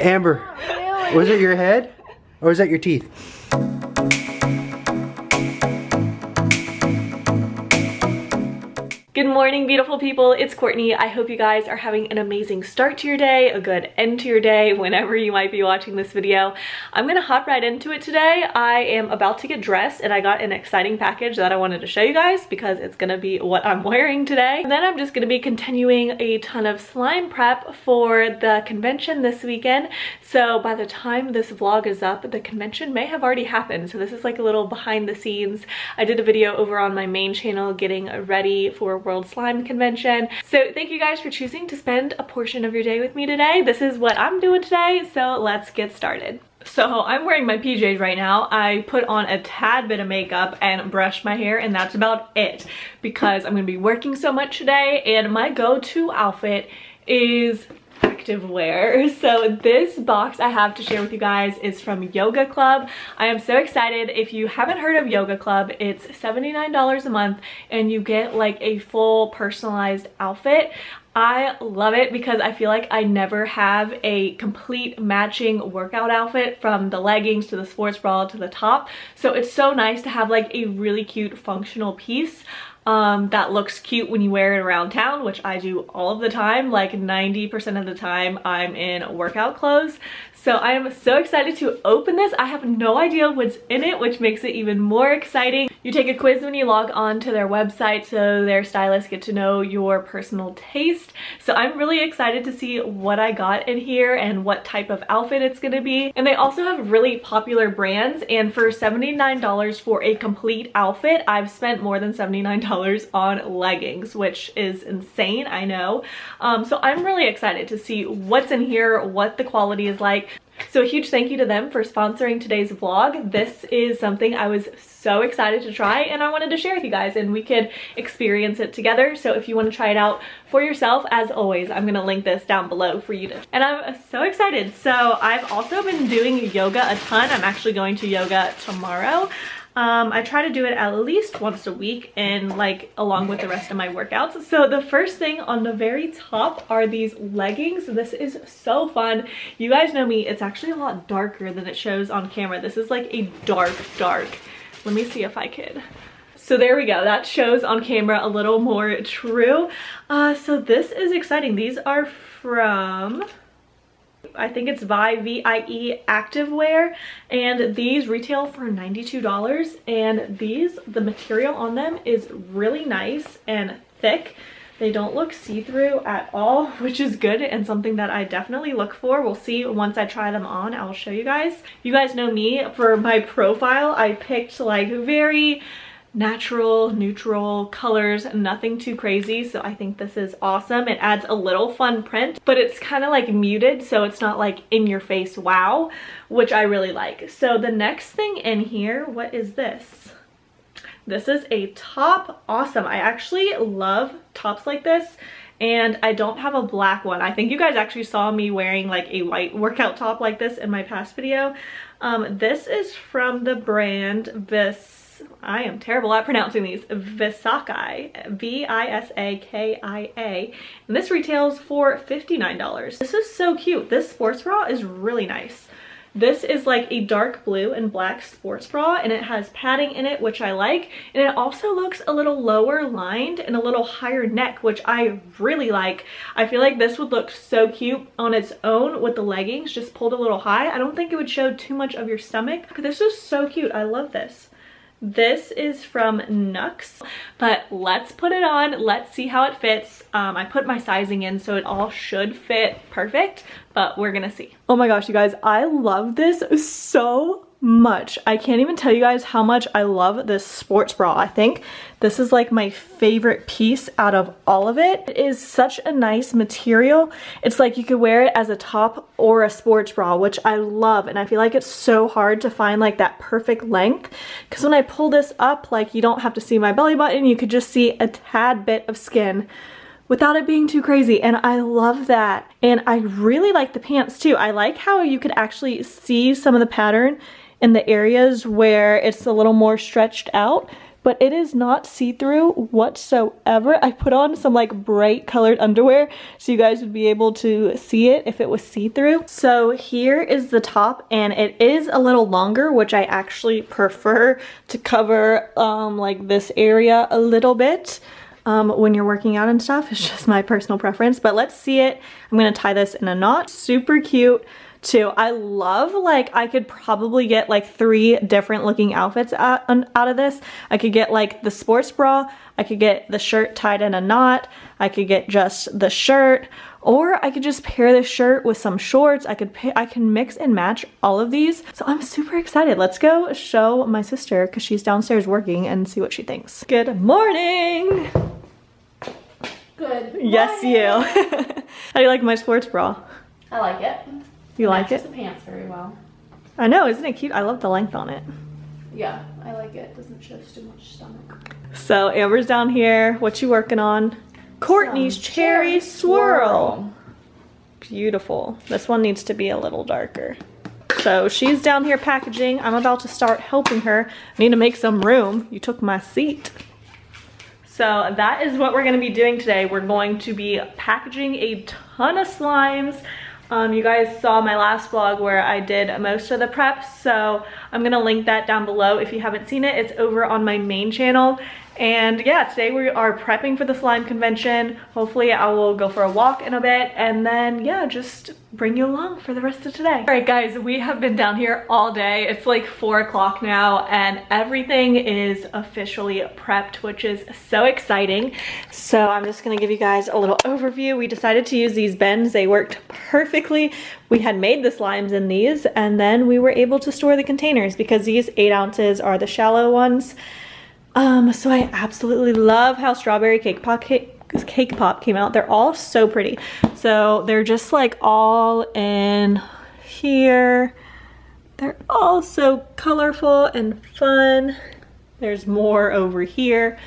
Amber, was it your head or was that your teeth? Good morning, beautiful people. It's Courtney. I hope you guys are having an amazing start to your day, a good end to your day, whenever you might be watching this video. I'm gonna hop right into it today. I am about to get dressed and I got an exciting package that I wanted to show you guys because it's gonna be what I'm wearing today. And then I'm just gonna be continuing a ton of slime prep for the convention this weekend. So by the time this vlog is up, the convention may have already happened. So this is like a little behind the scenes. I did a video over on my main channel getting ready for World Slime Convention. So thank you guys for choosing to spend a portion of your day with me today. This is what I'm doing today, so let's get started. So I'm wearing my PJs right now. I put on a tad bit of makeup and brushed my hair, and that's about it because I'm gonna be working so much today, and my go-to outfit is activewear. So this box I have to share with you guys is from Yoga Club. I am so excited. If you haven't heard of Yoga Club, it's $79 a month and you get like a full personalized outfit. I love it because I feel like I never have a complete matching workout outfit, from the leggings to the sports bra to the top. So it's so nice to have like a really cute functional piece that looks cute when you wear it around town, which I do all of the time. Like 90% of the time I'm in workout clothes. So I am so excited to open this. I have no idea what's in it, which makes it even more exciting. You take a quiz when you log on to their website, so their stylists get to know your personal taste. So I'm really excited to see what I got in here and what type of outfit it's gonna be. And they also have really popular brands, and for $79 for a complete outfit, I've spent more than $79 on leggings, which is insane, I know. So I'm really excited to see what's in here, what the quality is like. So a huge thank you to them for sponsoring today's vlog. This is something I was so excited to try and I wanted to share with you guys, and we could experience it together. So if you want to try it out for yourself, as always, I'm gonna link this down below for you to. And I'm so excited. So I've also been doing yoga a ton. I'm actually going to yoga tomorrow. I try to do it at least once a week, and like along with the rest of my workouts. So the first thing on the very top are these leggings. This is so fun. You guys know me, it's actually a lot darker than it shows on camera. This is like a dark. Let me see if I could. So there we go, that shows on camera a little more true. So this is exciting. These are from, I think it's VIE activewear, and these retail for $92. And these, the material on them is really nice and thick. They don't look see-through at all, which is good and something that I definitely look for. We'll see once I try them on. I'll show you guys. You guys know me, for my profile I picked like very natural, neutral colors, nothing too crazy. So I think this is awesome. It adds a little fun print, but it's kind of like muted, so it's not like in your face wow, which I really like. So the next thing in here, what is this? This is a top. Awesome. I actually love tops like this, and I don't have a black one. I think you guys actually saw me wearing like a white workout top like this in my past video. This is from the brand I am terrible at pronouncing these. Visakai, V-I-S-A-K-I-A, and this retails for $59. This is so cute. This sports bra is really nice. This is like a dark blue and black sports bra, and it has padding in it, which I like, and it also looks a little lower lined and a little higher neck, which I really like. I feel like this would look so cute on its own with the leggings just pulled a little high. I don't think it would show too much of your stomach. This is so cute. I love this. This is from Nux, but let's put it on. Let's see how it fits. I put my sizing in, so it all should fit perfect, but we're gonna see. Oh my gosh, you guys, I love this so much. I can't even tell you guys how much I love this sports bra. I think this is like my favorite piece out of all of it. It is such a nice material. It's like you could wear it as a top or a sports bra, which I love. And I feel like it's so hard to find like that perfect length, because when I pull this up, like you don't have to see my belly button. You could just see a tad bit of skin without it being too crazy, and I love that. And I really like the pants too. I like how you could actually see some of the pattern in the areas where it's a little more stretched out. but it is not see-through whatsoever. I put on some like bright colored underwear so you guys would be able to see it if it was see-through. So here is the top, and it is a little longer, which I actually prefer to cover like this area a little bit. When you're working out and stuff. It's just my personal preference, but let's see it. I'm gonna tie this in a knot. Super cute too. I love, like, I could probably get like 3 different looking outfits out of this. I could get like the sports bra, I could get the shirt tied in a knot, I could get just the shirt, or I could just pair this shirt with some shorts. I can mix and match all of these. So I'm super excited. Let's go show my sister, because she's downstairs working, and see what she thinks. Good morning. Good. Yes, you. How do you like my sports bra? I like it. You like Matches it? the pants very well. I know, isn't it cute? I love the length on it. Yeah, I like it. Doesn't show too much stomach. So Amber's down here. What you working on? Courtney's cherry swirl. Beautiful. This one needs to be a little darker. So she's down here packaging. I'm about to start helping her. I need to make some room. You took my seat. So that is what we're going to be doing today. We're going to be packaging a ton of slimes. You guys saw my last vlog where I did most of the prep, so I'm gonna link that down below if you haven't seen it. It's over on my main channel. And yeah, today we are prepping for the slime convention. Hopefully I will go for a walk in a bit, and then yeah, just bring you along for the rest of today. All right guys, we have been down here all day. It's like 4 o'clock now, and everything is officially prepped, which is so exciting. So I'm just gonna give you guys a little overview. We decided to use these bins. They worked perfectly. We had made the slimes in these, and then we were able to store the containers because these 8 ounces are the shallow ones. So I absolutely love how Strawberry Cake Pop came out. They're all so pretty. So they're just like all in here. They're all so colorful and fun. There's more over here.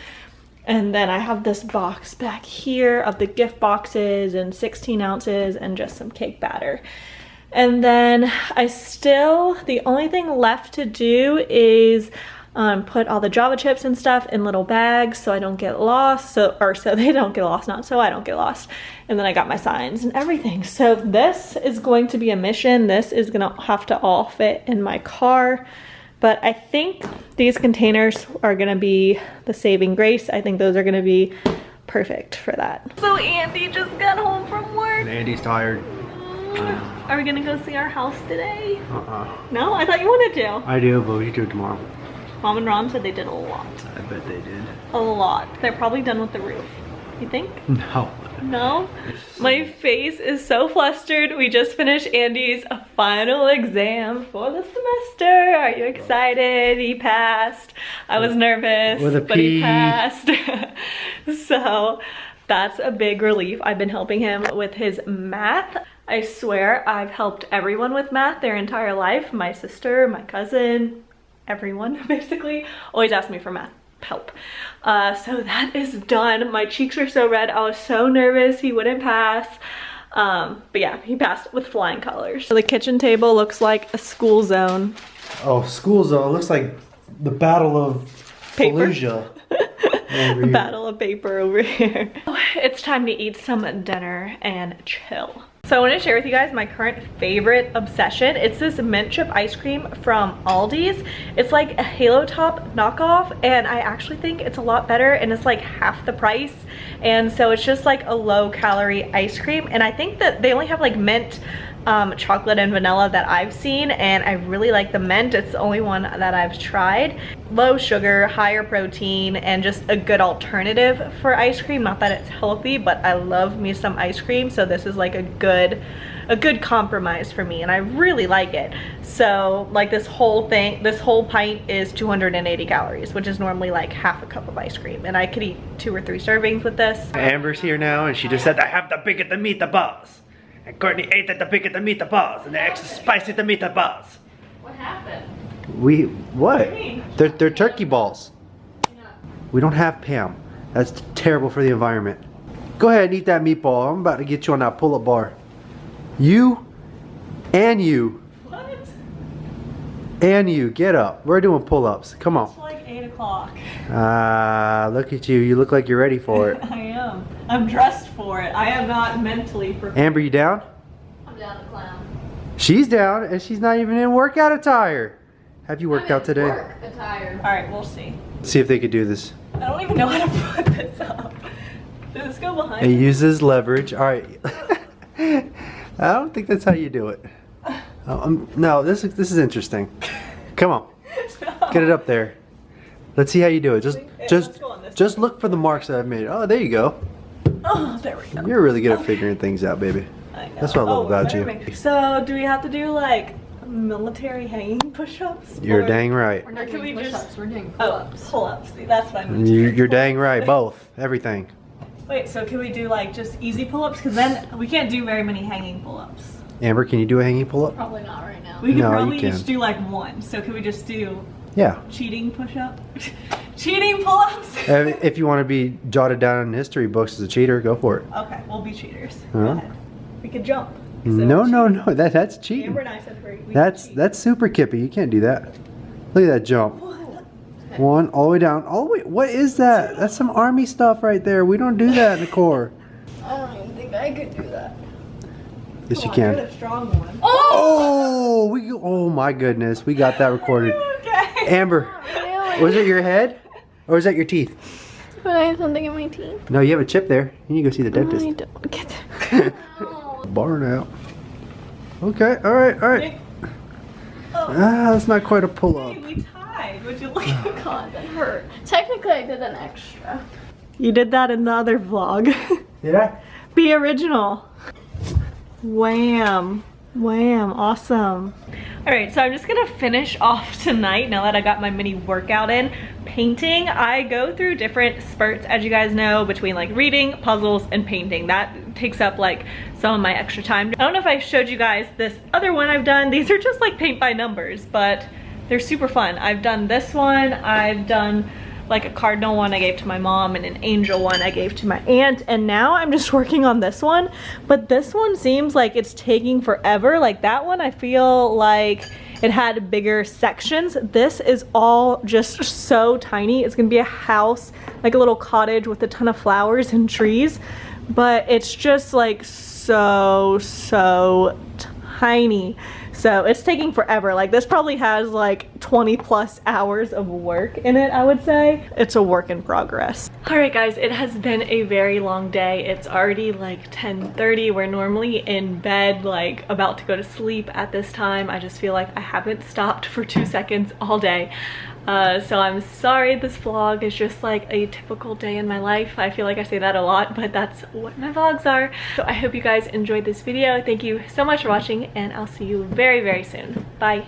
And then I have this box back here of the gift boxes and 16 ounces and just some cake batter. And then the only thing left to do is put all the Java chips and stuff in little bags so I don't get lost, so they don't get lost, not so I don't get lost. And then I got my signs and everything. So this is going to be a mission. This is gonna have to all fit in my car. But I think these containers are gonna be the saving grace. I think those are gonna be perfect for that. So Andy just got home from work. And Andy's tired. Are we gonna go see our house today? No? I thought you wanted to. I do, but we do it tomorrow. Mom and Ron said they did a lot. I bet they did. A lot. They're probably done with the roof. You think? No. No? My face is so flustered. We just finished Andy's final exam for the semester. Are you excited? He passed. I was nervous, but he passed. So that's a big relief. I've been helping him with his math. I swear I've helped everyone with math their entire life. My sister, my cousin, everyone basically always asks me for math help. So that is done. My cheeks are so red. I was so nervous he wouldn't pass. But yeah, he passed with flying colors. So the kitchen table looks like a school zone. Oh, school zone. It looks like the Battle of Fallujah. Battle of paper over here. It's time to eat some dinner and chill. So I want to share with you guys my current favorite obsession. It's this mint chip ice cream from Aldi's. It's like a Halo Top knockoff, and I actually think it's a lot better, and it's like half the price. And so it's just like a low calorie ice cream, and I think that they only have like mint, chocolate and vanilla that I've seen, and I really like the mint. It's the only one that I've tried. Low sugar, higher protein, and just a good alternative for ice cream. Not that it's healthy, but I love me some ice cream, so this is like a good compromise for me, and I really like it. So like this whole pint is 280 calories, which is normally like half a cup of ice cream, and I could eat 2 or 3 servings with this. Amber's here now, and she just said, I have the big the meatballs. And Courtney ate the big the meatballs, and the extra spicy the meatballs. What happened? What? They're turkey balls. We don't have Pam. That's terrible for the environment. Go ahead and eat that meatball. I'm about to get you on that pull-up bar. You and you. What? And you, get up. We're doing pull-ups. Come It's on. like 8 o'clock. Look at you. You look like you're ready for it. I am. I'm dressed for it. I am not mentally prepared. Amber, you down? I'm down to clown. She's down, and she's not even in workout attire. Have you worked out today? Work attire. Alright, we'll see. See if they could do this. I don't even know how to put this up. Does this go behind It me? uses leverage. All right. I don't think that's how you do it. No, this is interesting. Come on, get it up there. Let's see how you do it. let's go on this Just look for the marks that I've made. Oh, there you go. Oh, there we go. You're really good at figuring things out, baby. I know. That's what I love about better you. So, do we have to do like military hanging push-ups? You're Or- dang right. We're not Can we doing just- push-ups, we're doing Oh, pull-ups. pull-ups. See, that's what I meant. You're dang right. Both, everything. Wait, so can we do like just easy pull-ups? Because then we can't do very many hanging pull-ups. Amber, can you do a hanging pull-up? Probably not right now. We could No, you probably can. just do like one. So can we just do Yeah. cheating push-up? Cheating pull-ups? If you want to be jotted down in history books as a cheater, go for it. Okay, we'll be cheaters. Go Huh? ahead. We could jump. So No, no, cheating. no. That's cheating. Amber and I said we could That's cheat. super kippy. You can't do that. Look at that jump. One, all the way down. All the way. What is that? That's some army stuff right there. We don't do that in the Corps. I don't even think I could do that. Yes, you Come on, you're can. the strong one. Oh! Oh my goodness. We got that recorded. Okay. Amber, Really? was it your head or was that your teeth? But I have something in my teeth. No, you have a chip there. You need to go see the I dentist. don't get that. Oh. Barn out. Okay. All right. All right. Oh, That's not quite a pull-up. hey, we tied. Would you look at God, that hurt. Technically, I did an extra. You did that in the other vlog. Did I? Be original. Wham. Wham. Awesome. Alright, so I'm just gonna finish off tonight now that I got my mini workout in. Painting, I go through different spurts, as you guys know, between like reading, puzzles, and painting. That takes up like some of my extra time. I don't know if I showed you guys this other one I've done. These are just like paint by numbers, but they're super fun. I've done this one, I've done like a cardinal one I gave to my mom and an angel one I gave to my aunt, and now I'm just working on this one. But this one seems like it's taking forever. Like that one I feel like it had bigger sections. This is all just so tiny. It's gonna be a house, like a little cottage with a ton of flowers and trees, but it's just like so tiny. So it's taking forever. Like this probably has like 20 plus hours of work in it, I would say. It's a work in progress. All right guys, it has been a very long day. It's already like 10:30. We're normally in bed, like about to go to sleep at this time. I just feel like I haven't stopped for 2 seconds all day. So I'm sorry this vlog is just like a typical day in my life. I feel like I say that a lot, but that's what my vlogs are. So I hope you guys enjoyed this video. Thank you so much for watching, and I'll see you very soon. Bye.